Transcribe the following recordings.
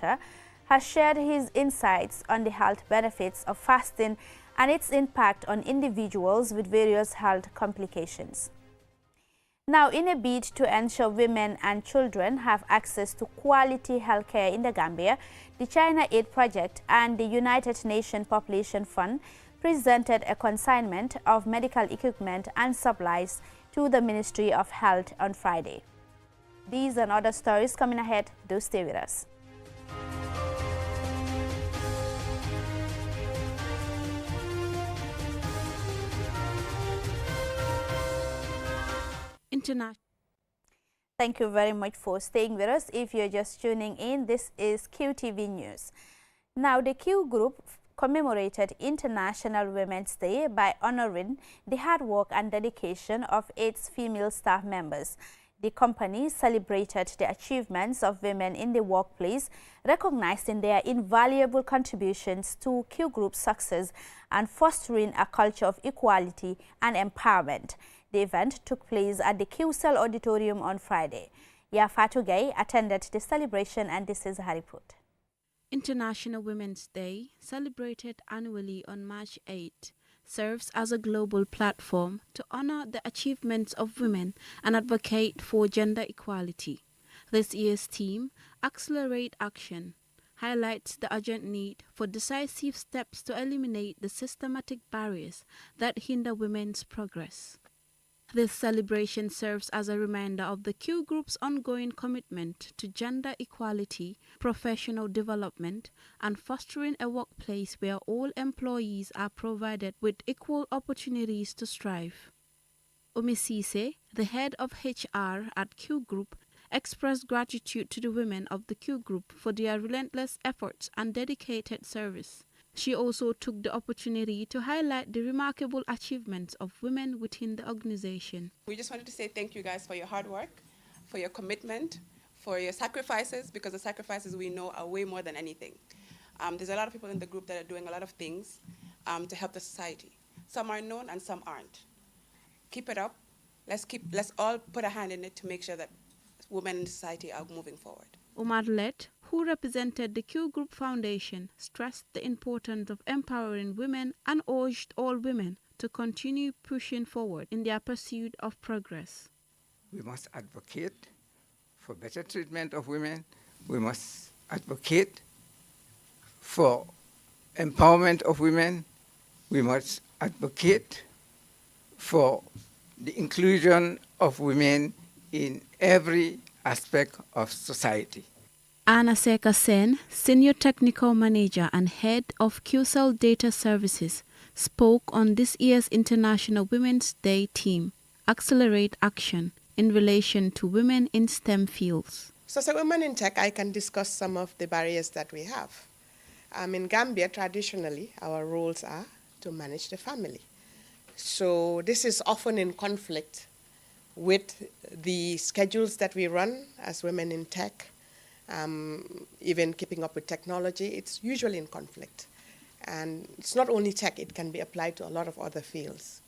has shared his insights on the health benefits of fasting and its impact on individuals with various health complications. Now, in a bid to ensure women and children have access to quality healthcare in the Gambia, the China Aid Project and the United Nations Population Fund presented a consignment of medical equipment and supplies to the Ministry of Health on Friday. These and other stories coming ahead. Do stay with us. Thank you very much for staying with us. If you're just tuning in, this is QTV News. Now, the Q Group commemorated International Women's Day by honoring the hard work and dedication of its female staff members. The company celebrated the achievements of women in the workplace, recognizing their invaluable contributions to Q Group's success and fostering a culture of equality and empowerment. The event took place at the QCell Auditorium on Friday. Yafatu Gay attended the celebration, and this is her report. International Women's Day, celebrated annually on March 8, serves as a global platform to honor the achievements of women and advocate for gender equality. This year's theme, Accelerate Action, highlights the urgent need for decisive steps to eliminate the systematic barriers that hinder women's progress. This celebration serves as a reminder of the Q Group's ongoing commitment to gender equality, professional development, and fostering a workplace where all employees are provided with equal opportunities to strive. Omisise, the head of HR at Q Group, expressed gratitude to the women of the Q Group for their relentless efforts and dedicated service. She also took the opportunity to highlight the remarkable achievements of women within the organization. We just wanted to say thank you guys for your hard work, for your commitment, for your sacrifices, because the sacrifices we know are way more than anything. There's a lot of people in the group that are doing a lot of things to help the society. Some are known and some aren't. Keep it up. Let's all put a hand in it to make sure that women in society are moving forward. Omar Let, who represented the Q Group Foundation, stressed the importance of empowering women and urged all women to continue pushing forward in their pursuit of progress. We must advocate for better treatment of women. We must advocate for empowerment of women. We must advocate for the inclusion of women in every aspect of society. Anna Seka Sen, Senior Technical Manager and Head of QCell Data Services, spoke on this year's International Women's Day theme, Accelerate Action, in relation to women in STEM fields. So as a woman in tech, I can discuss some of the barriers that we have. In Gambia, traditionally, our roles are to manage the family. So this is often in conflict with the schedules that we run as women in tech. Even keeping up with technology, it's usually in conflict. And it's not only tech, it can be applied to a lot of other fields.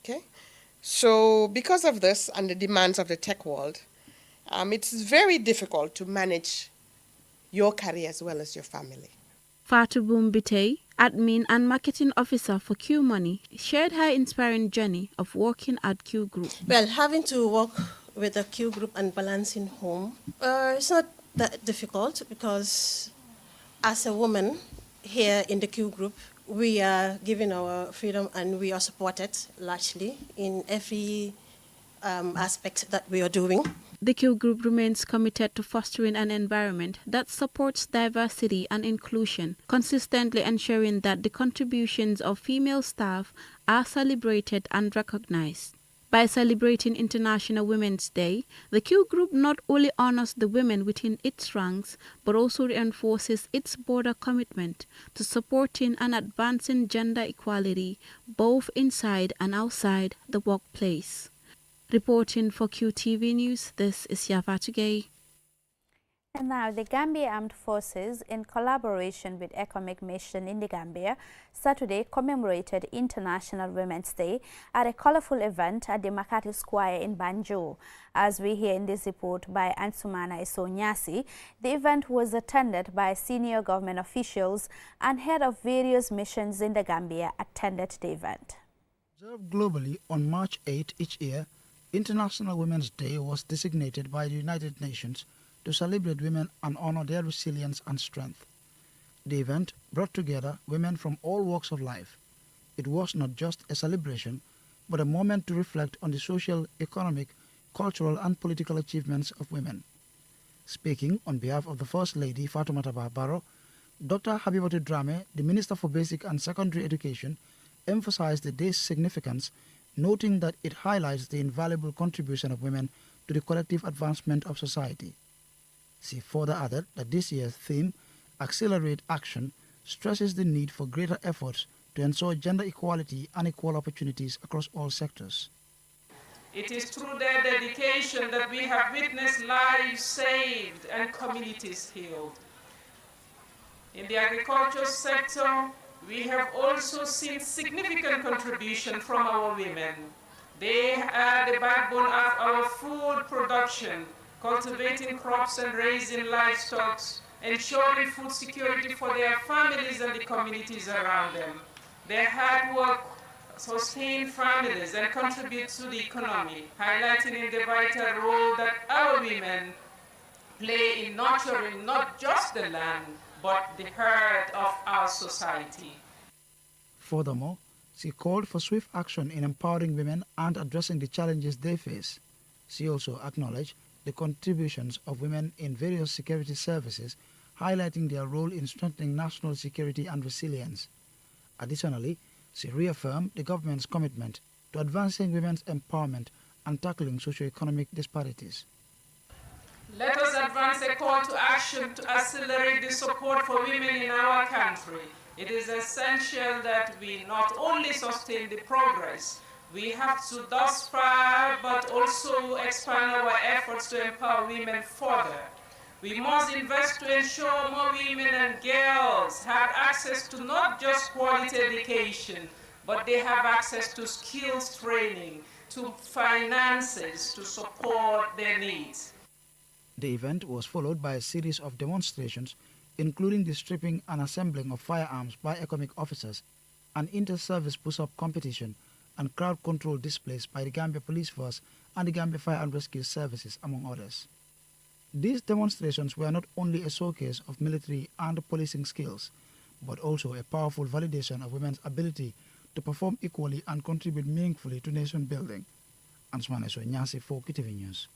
Okay? So because of this and the demands of the tech world, it's very difficult to manage your career as well as your family. Fatou Boumbite, Admin and Marketing Officer for Q Money, shared her inspiring journey of working at Q Group. Well, having to work with a Q Group and balancing home, it's not that difficult because as a woman here in the Q Group, we are given our freedom and we are supported largely in every aspect that we are doing. The Q Group remains committed to fostering an environment that supports diversity and inclusion, consistently ensuring that the contributions of female staff are celebrated and recognized. By celebrating International Women's Day, the Q Group not only honors the women within its ranks, but also reinforces its broader commitment to supporting and advancing gender equality both inside and outside the workplace. Reporting for QTV News, this is Yavatugay. And now, the Gambia Armed Forces, in collaboration with ECOMIG Mission in the Gambia, Saturday commemorated International Women's Day at a colorful event at the Makati Square in Banjul. As we hear in this report by Ansumana Isonyasi, the event was attended by senior government officials and head of various missions in the Gambia attended the event. Observed globally on March 8 each year, International Women's Day was designated by the United Nations to celebrate women and honor their resilience and strength. The event brought together women from all walks of life. It was not just a celebration, but a moment to reflect on the social, economic, cultural and political achievements of women. Speaking on behalf of the First Lady Fatoumata Barrow, Dr. Habibatu Dramé, the Minister for Basic and Secondary Education, emphasized the day's significance, noting that it highlights the invaluable contribution of women to the collective advancement of society. She further added that this year's theme, Accelerate Action, stresses the need for greater efforts to ensure gender equality and equal opportunities across all sectors. It is through their dedication that we have witnessed lives saved and communities healed. In the agriculture sector, we have also seen significant contribution from our women. They are the backbone of our food production, cultivating crops and raising livestock, ensuring food security for their families and the communities around them. Their hard work sustain families and contribute to the economy, highlighting the vital role that our women play in nurturing not just the land, but the heart of our society. Furthermore, she called for swift action in empowering women and addressing the challenges they face. She also acknowledged the contributions of women in various security services, highlighting their role in strengthening national security and resilience. Additionally, she reaffirmed the government's commitment to advancing women's empowerment and tackling socio-economic disparities. Let us advance a call to action to accelerate the support for women in our country. It is essential that we not only sustain the progress we have to thus far, but also expand our efforts to empower women further. We must invest to ensure more women and girls have access to not just quality education, but they have access to skills training, to finances to support their needs. The event was followed by a series of demonstrations, including the stripping and assembling of firearms by ECOMIG officers, an inter-service push-up competition, and crowd control displays by the Gambia Police Force and the Gambia Fire and Rescue Services, among others. These demonstrations were not only a showcase of military and policing skills, but also a powerful validation of women's ability to perform equally and contribute meaningfully to nation building. Ansumana Isonyasi for KTV News.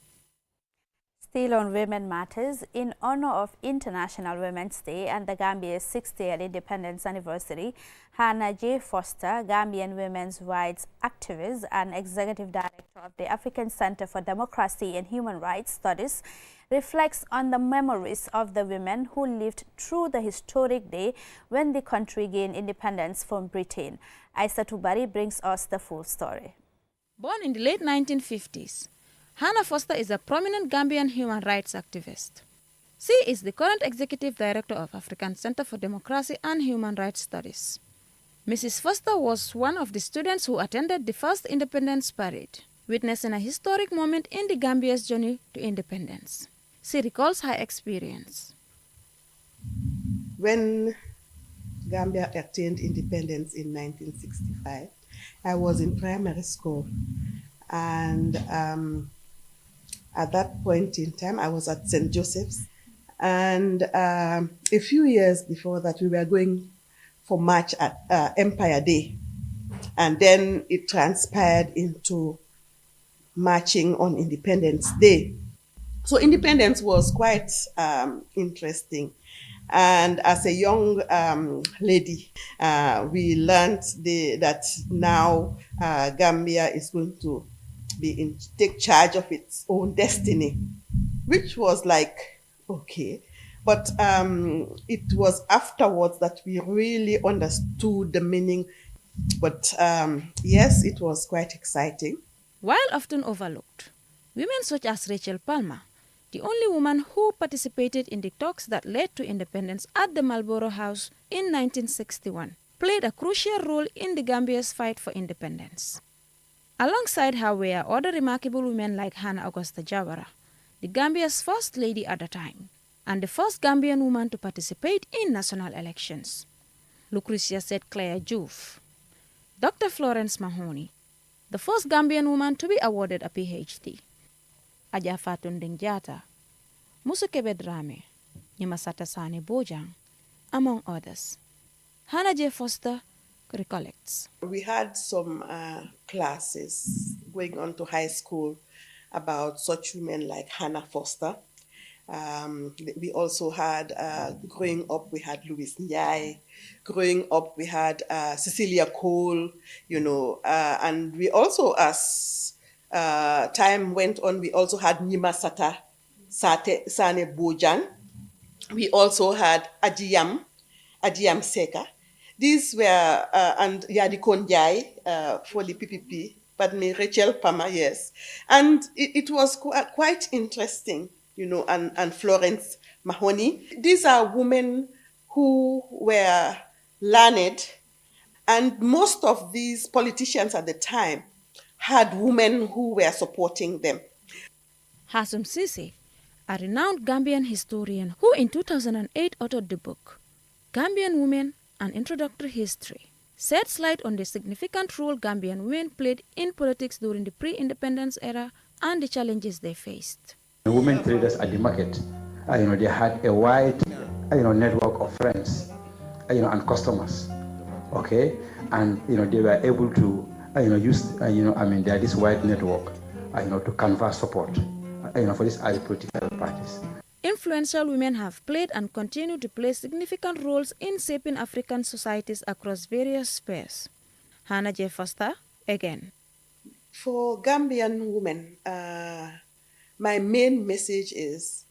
Still on Women Matters, in honor of International Women's Day and the Gambia's 60th independence anniversary, Hannah J. Foster, Gambian women's rights activist and executive director of the African Center for Democracy and Human Rights Studies, reflects on the memories of the women who lived through the historic day when the country gained independence from Britain. Aisa Tubari brings us the full story. Born in the late 1950s, Hannah Foster is a prominent Gambian human rights activist. She is the current executive director of African Center for Democracy and Human Rights Studies. Mrs. Foster was one of the students who attended the first independence parade, witnessing a historic moment in the Gambia's journey to independence. She recalls her experience. When Gambia attained independence in 1965, I was in primary school, and at that point in time, I was at St. Joseph's, and a few years before that, we were going for march at Empire Day, and then it transpired into marching on Independence Day. So independence was quite interesting. And as a young lady, we learned that now Gambia is going to take charge of its own destiny, which was like, okay. But it was afterwards that we really understood the meaning. But yes, it was quite exciting. While often overlooked, women such as Rachel Palmer, the only woman who participated in the talks that led to independence at the Marlborough House in 1961, played a crucial role in the Gambia's fight for independence. Alongside her were other remarkable women like Hannah Augusta Jawara, the Gambia's first lady at the time, and the first Gambian woman to participate in national elections. Lucretia said Claire Juve. Dr. Florence Mahoney, the first Gambian woman to be awarded a PhD. Aja Fatunding Jata, Musu Kebe Drame, Nyamasata Sane Bojang, among others. Hannah J. Foster recollects. We had some classes going on to high school about such women like Hannah Foster. We also had, growing up, we had Louis Njai. Growing up, we had Cecilia Cole, and we also, as time went on, we also had Nima Sane Bojang. We also had Adiyam Seka. These were, and Yadikon Jai for the PPP, but me Rachel Pama, yes. And it was quite interesting, and Florence Mahoney. These are women who were learned, and most of these politicians at the time had women who were supporting them. Hasum Sisi, a renowned Gambian historian who in 2008 authored the book, Gambian Women, An Introductory History, sheds light on the significant role Gambian women played in politics during the pre-independence era and the challenges they faced. The women traders at the market, they had a wide, network of friends, and customers, okay, and they were able to, use, their this wide network, to canvass support, for these other political parties. Influential women have played and continue to play significant roles in shaping African societies across various spheres. Hannah J. Foster, again. For Gambian women, my main message is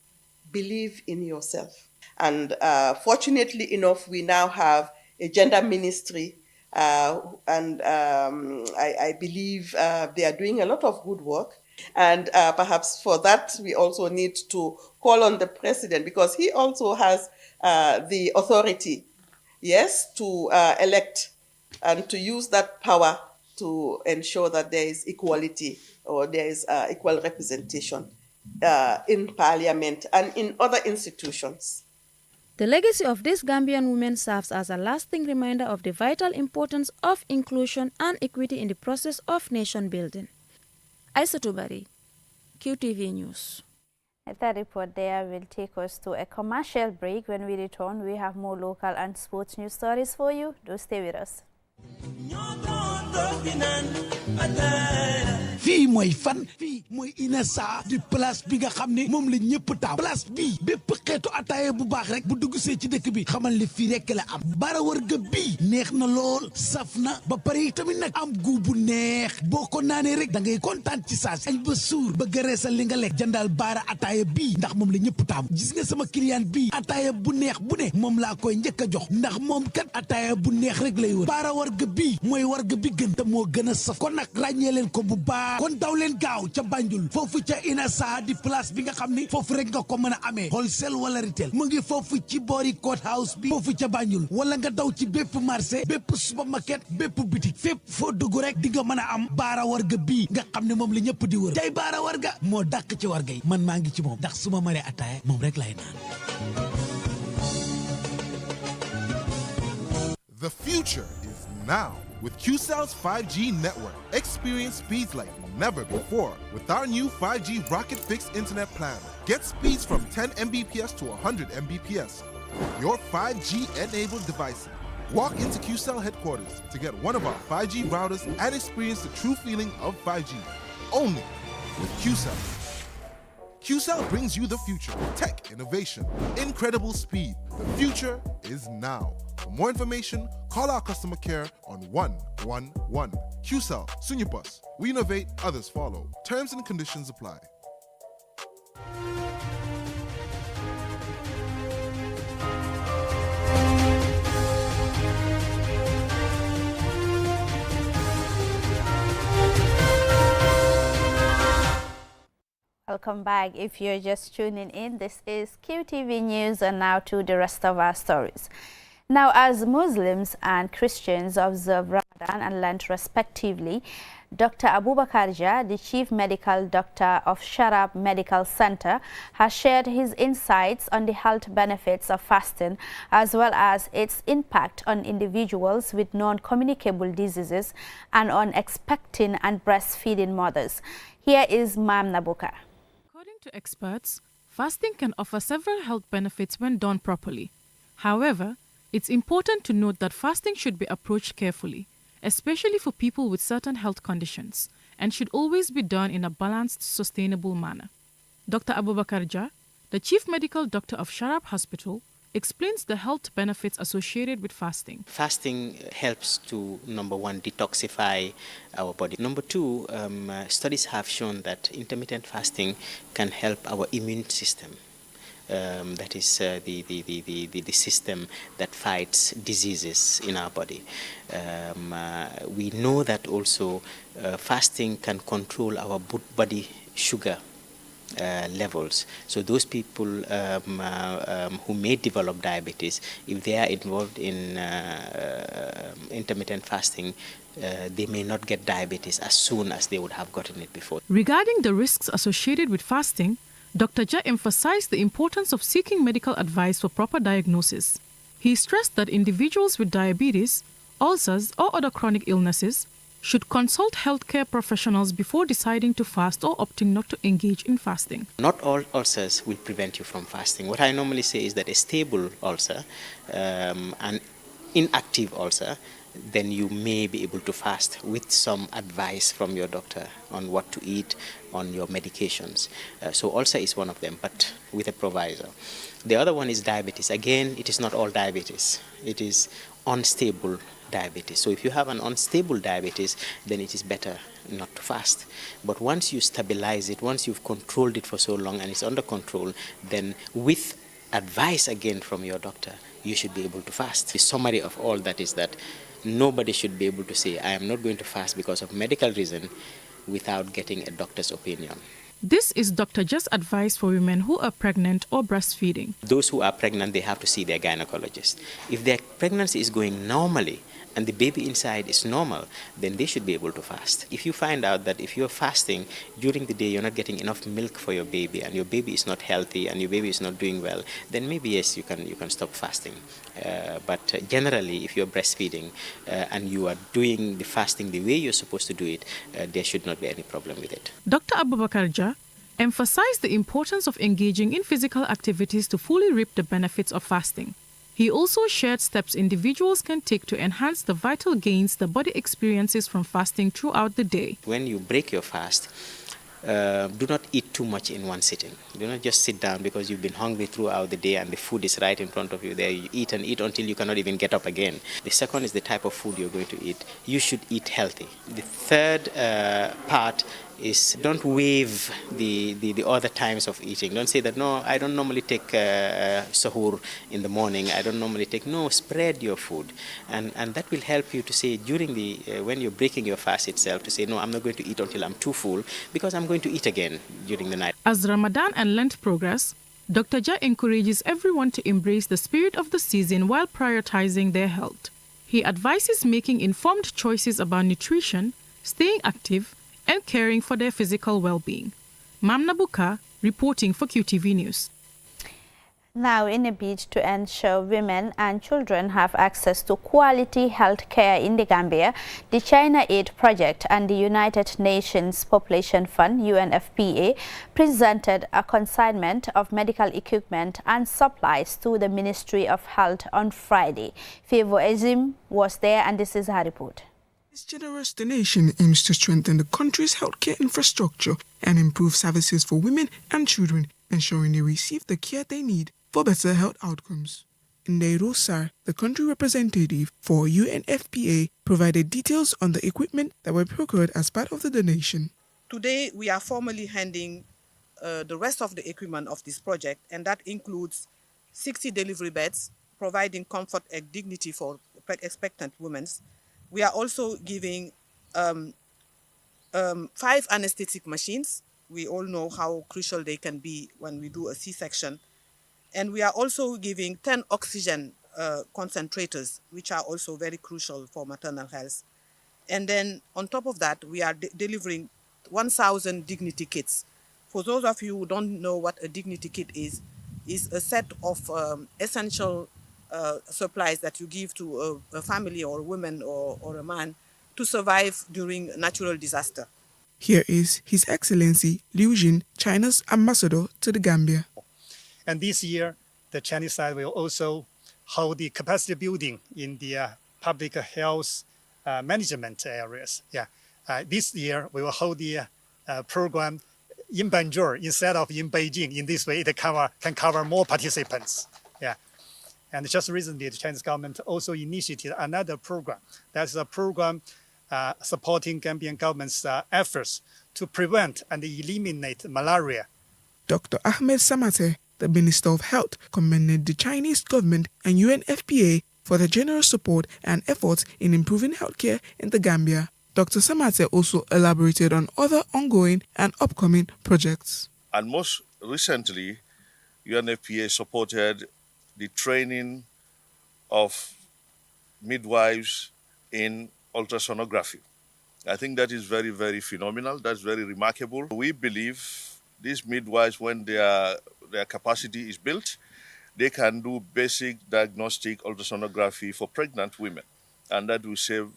believe in yourself. And fortunately enough, we now have a gender ministry, and I believe they are doing a lot of good work. And perhaps for that, we also need to call on the president, because he also has the authority, yes, to elect and to use that power to ensure that there is equality or there is equal representation in parliament and in other institutions. The legacy of these Gambian women serves as a lasting reminder of the vital importance of inclusion and equity in the process of nation building. Aisa Tubari, QTV News. That report there will take us to a commercial break. When we return, we have more local and sports news stories for you. Do stay with us. fii mooy fan fii mooy Inessa di place bi nga xam ne moom la ñëpp taam place bi bépp xeetu ataaya bu baax rek bu dugg see ci dëkk bi xamal ne fii rek la am bara wërga bi neex na lool saf na ba pare tamit nag am gu bu neex boo ko naanee rek da ngay kontaan ci saas añ ba suur ba gëreesal li nga lekk jëndal baara ataaya bi ndax moom la ñëpp taam gis nga sama client bi ataaya bu neex bu ne moom laa koy njëkk a jox ndax moom kat ataaya bu neex rek lay wër baara wërga bi mooy warga bi gën te moo gën a saf kon nag ràññee leen ko bu baax kon daw leen gaaw ca Banjul foofu ca Inessa di place bi nga xam ni foofu rek nga ko mën a amee wholesale wala retail mu ngi foofu ci boori court house bi foofu ca Banjul wala nga daw ci bépp marché bépp supermarket bépp boutique fépp foo dugg rek di nga mën a am baara warga bii nga xam ne moom la ñëpp di wër tey baara warga moo dàq ci warga yi man maa ngi ci moom ndax su ma maree ataaya moom rek lay naan. The future is now. With QCell's 5G network, experience speeds like never before. With our new 5G Rocket Fixed Internet plan, get speeds from 10 Mbps to 100 Mbps. Your 5G-enabled device. Walk into QCell headquarters to get one of our 5G routers and experience the true feeling of 5G. Only with QCell. QCell brings you the future. Tech, innovation, incredible speed. The future is now. For more information, call our customer care on 111. QCell, Sunyabus. We innovate, others follow. Terms and conditions apply. Welcome Welcome back. If you're just tuning in, this is QTV News, and now to the rest of our stories. Now, as Muslims and Christians observe Ramadan and Lent respectively, Dr. Abubakar Jah, the Chief Medical Doctor of Sharab Medical Center, has shared his insights on the health benefits of fasting as well as its impact on individuals with non-communicable diseases and on expecting and breastfeeding mothers. Here is Mam Nabuka. According to experts, fasting can offer several health benefits when done properly. However, it's important to note that fasting should be approached carefully, especially for people with certain health conditions, and should always be done in a balanced, sustainable manner. Dr. Abubakar Jah, the Chief Medical Doctor of Sharab Hospital, explains the health benefits associated with fasting. Fasting helps to, number one, detoxify our body. Number two, studies have shown that intermittent fasting can help our immune system. That is the system that fights diseases in our body. We know that also fasting can control our body sugar levels. So those people who may develop diabetes, if they are involved in intermittent fasting, they may not get diabetes as soon as they would have gotten it before. Regarding the risks associated with fasting, Dr. Jah emphasized the importance of seeking medical advice for proper diagnosis. He stressed that individuals with diabetes, ulcers, or other chronic illnesses should consult healthcare professionals before deciding to fast or opting not to engage in fasting. Not all ulcers will prevent you from fasting. What I normally say is that a stable ulcer, an inactive ulcer, then you may be able to fast with some advice from your doctor on what to eat, on your medications. So ulcer is one of them, but with a proviso. The other one is diabetes. Again, it is not all diabetes. It is unstable diabetes. So if you have an unstable diabetes, then it is better not to fast. But once you stabilize it, once you've controlled it for so long and it's under control, then with advice again from your doctor, you should be able to fast. The summary of all that is that nobody should be able to say, I am not going to fast because of medical reason without getting a doctor's opinion. This is Dr. Jah's advice for women who are pregnant or breastfeeding. Those who are pregnant, they have to see their gynecologist. If their pregnancy is going normally and the baby inside is normal, then they should be able to fast. If you find out that if you're fasting during the day, you're not getting enough milk for your baby and your baby is not healthy and your baby is not doing well, then maybe yes, you can stop fasting. But generally, if you're breastfeeding and you are doing the fasting the way you're supposed to do it, there should not be any problem with it. Dr. Abubakar Jah emphasized the importance of engaging in physical activities to fully reap the benefits of fasting. He also shared steps individuals can take to enhance the vital gains the body experiences from fasting throughout the day. When you break your fast, do not eat too much in one sitting. Do not just sit down because you've been hungry throughout the day and the food is right in front of you there. You eat and eat until you cannot even get up again. The second is the type of food you're going to eat. You should eat healthy. The third part is don't waive the other times of eating. Don't say that, no, I don't normally take sahur in the morning. I don't normally take, no, spread your food. And that will help you to say during when you're breaking your fast itself, to say, no, I'm not going to eat until I'm too full because I'm going to eat again during the night. As Ramadan and Lent progress, Dr. Jah encourages everyone to embrace the spirit of the season while prioritizing their health. He advises making informed choices about nutrition, staying active, and caring for their physical well-being. Mam Nabuka, reporting for QTV News. Now, in a bid to ensure women and children have access to quality health care in the Gambia, the China Aid Project and the United Nations Population Fund, UNFPA, presented a consignment of medical equipment and supplies to the Ministry of Health on Friday. Favor Azim was there, and this is her report. This generous donation aims to strengthen the country's healthcare infrastructure and improve services for women and children, ensuring they receive the care they need for better health outcomes. Ndero Sar, the country representative for UNFPA, provided details on the equipment that were procured as part of the donation. Today, we are formally handing the rest of the equipment of this project, and that includes 60 delivery beds, providing comfort and dignity for expectant women. We are also giving 5 anesthetic machines, We all know how crucial they can be when we do a C-section. And we are also giving 10 oxygen concentrators, which are also very crucial for maternal health. And then on top of that, we are delivering 1,000 dignity kits. For those of you who don't know what a dignity kit is a set of essential supplies that you give to a family or a woman or a man to survive during natural disaster. Here is His Excellency Liu Jin, China's ambassador to the Gambia. And this year, the Chinese side will also hold the capacity building in the public health management areas. This year, we will hold the program in Banjul instead of in Beijing. In this way, it can cover more participants. And just recently, the Chinese government also initiated another program. That's a program supporting Gambian government's efforts to prevent and eliminate malaria. Dr. Ahmed Samate, the Minister of Health, commended the Chinese government and UNFPA for their generous support and efforts in improving healthcare in the Gambia. Dr. Samate also elaborated on other ongoing and upcoming projects. And most recently, UNFPA supported the training of midwives in ultrasonography. I think that is very, very phenomenal. That's very remarkable. We believe these midwives, when their capacity is built, they can do basic diagnostic ultrasonography for pregnant women. And that will save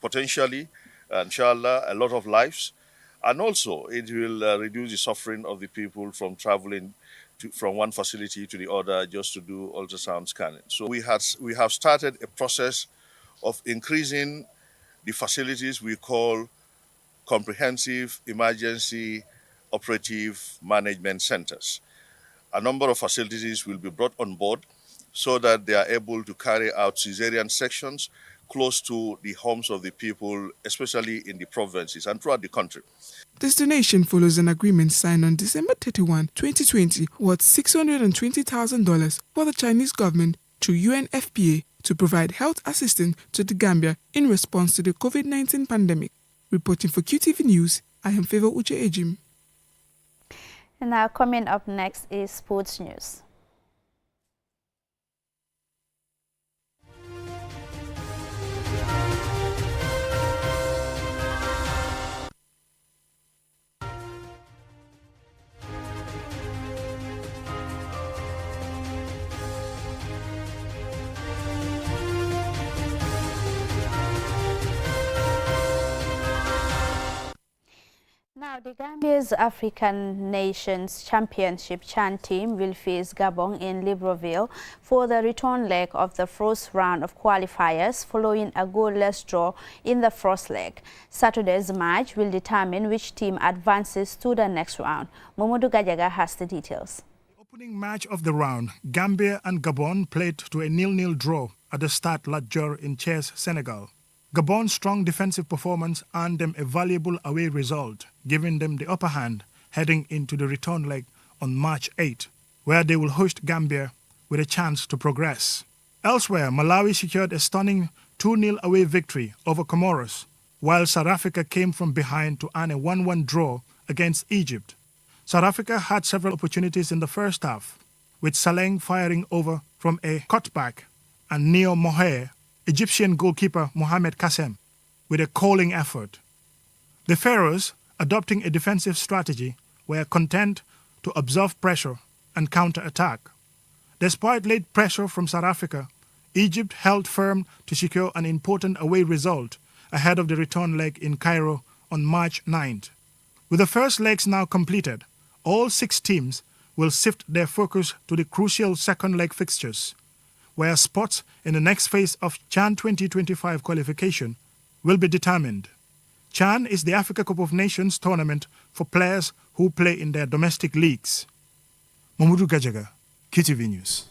potentially, inshallah, a lot of lives. And also, it will reduce the suffering of the people from traveling from one facility to the other just to do ultrasound scanning. So we have started a process of increasing the facilities we call comprehensive emergency operative management centers. A number of facilities will be brought on board so that they are able to carry out cesarean sections close to the homes of the people, especially in the provinces and throughout the country. This donation follows an agreement signed on December 31, 2020, worth $620,000 for the Chinese government through UNFPA to provide health assistance to the Gambia in response to the COVID-19 pandemic. Reporting for QTV News, I am Favor Uche Ejim. And now coming up next is sports news. Now, the Gambia's African Nations Championship CHAN team will face Gabon in Libreville for the return leg of the first round of qualifiers following a goalless draw in the first leg. Saturday's match will determine which team advances to the next round. Momodu Gajaga has the details. The opening match of the round, Gambia and Gabon played to a 0-0 draw at the Stade Lat Dior in Thiès, Senegal. Gabon's strong defensive performance earned them a valuable away result, giving them the upper hand heading into the return leg on March 8, where they will host Gambia with a chance to progress. Elsewhere, Malawi secured a stunning 2-0 away victory over Comoros, while South Africa came from behind to earn a 1-1 draw against Egypt. South Africa had several opportunities in the first half, with Saleng firing over from a cutback and Neo Mohair, Egyptian goalkeeper Mohamed Kassem, with a calling effort. The Pharaohs, adopting a defensive strategy, were content to absorb pressure and counter-attack. Despite late pressure from South Africa, Egypt held firm to secure an important away result ahead of the return leg in Cairo on March 9th. With the first legs now completed, all 6 teams will shift their focus to the crucial second leg fixtures, where spots in the next phase of CHAN 2025 qualification will be determined. CHAN is the Africa Cup of Nations tournament for players who play in their domestic leagues. Mamudu Gajaga, QTV News.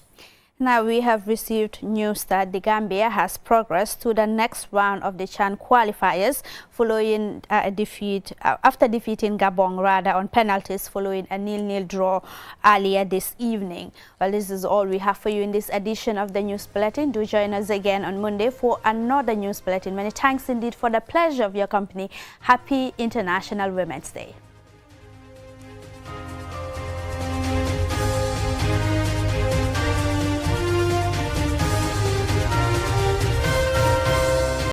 Now we have received news that the Gambia has progressed to the next round of the CHAN qualifiers following after defeating Gabon on penalties following a 0-0 draw earlier this evening. Well, this is all we have for you in this edition of the News Bulletin. Do join us again on Monday for another News Bulletin. Many thanks indeed for the pleasure of your company. Happy International Women's Day.